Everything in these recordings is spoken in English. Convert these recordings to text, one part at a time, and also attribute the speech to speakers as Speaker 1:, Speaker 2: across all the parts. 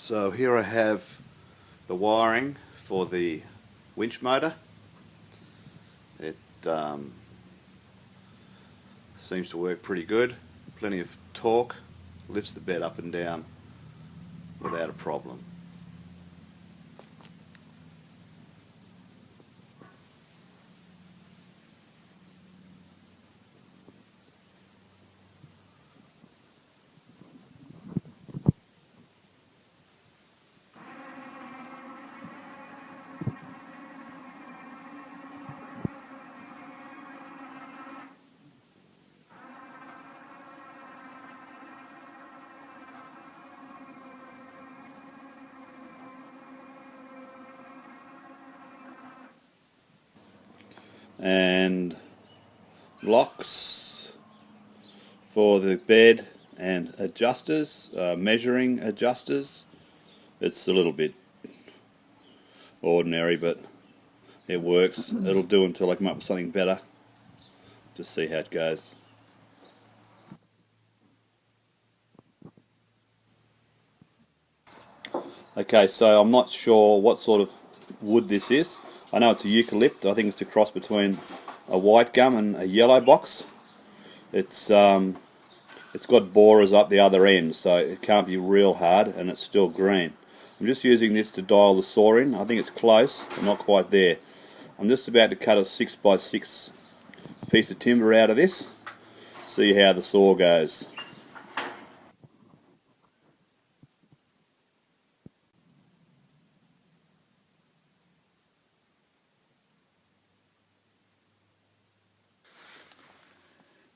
Speaker 1: So here I have the wiring for the winch motor. It seems to work pretty good. Plenty of torque, lifts the bed up and down without a problem. And locks for the bed and adjusters, measuring adjusters. It's a little bit ordinary, but it works. It'll do until I come up with something better. Just see how it goes. Okay, so I'm not sure what sort of wood this is. I know it's a eucalypt. I think it's a cross between a white gum and a yellow box. It's got borers up the other end, so it can't be real hard, and it's still green. I'm just using this to dial the saw in. I think it's close, but not quite there. I'm just about to cut a 6x6 piece of timber out of this. See how the saw goes.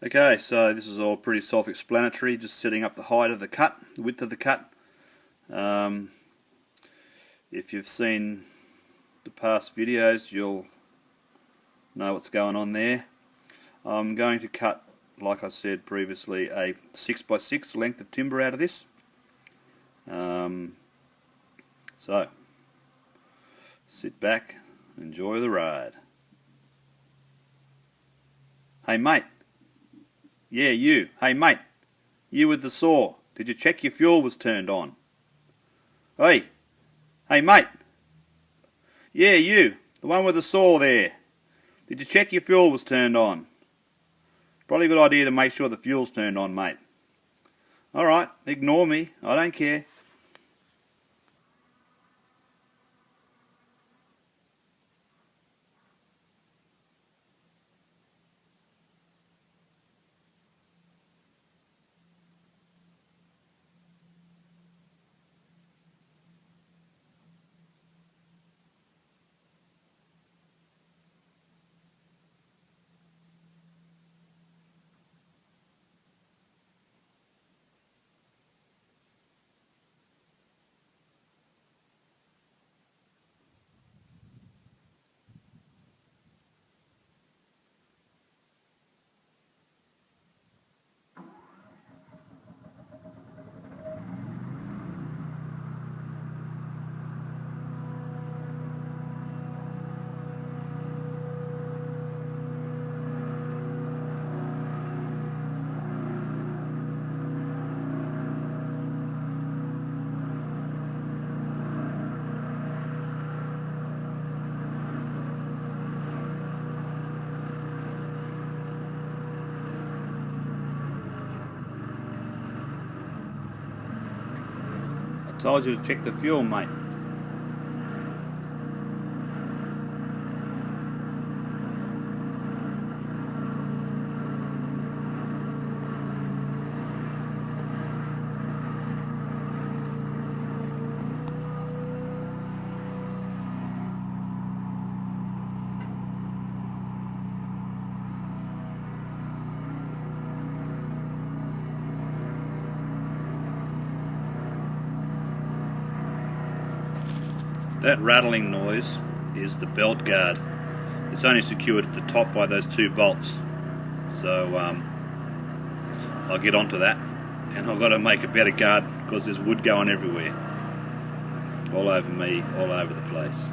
Speaker 1: Okay, so this is all pretty self-explanatory, just setting up the height of the cut, the width of the cut. If you've seen the past videos, you'll know what's going on there. I'm going to cut, like I said previously, a 6x6 length of timber out of this. So, sit back, enjoy the ride. Hey mate! Yeah, you. Hey, mate. You with the saw. Did you check your fuel was turned on? Hey. Hey, mate. Yeah, you. The one with the saw there. Did you check your fuel was turned on? Probably a good idea to make sure the fuel's turned on, mate. Alright, ignore me. I don't care. I told you to check the fuel, mate. That rattling noise is the belt guard. It's only secured at the top by those two bolts. So I'll get onto that, and I've got to make a better guard because there's wood going everywhere. All over me, all over the place.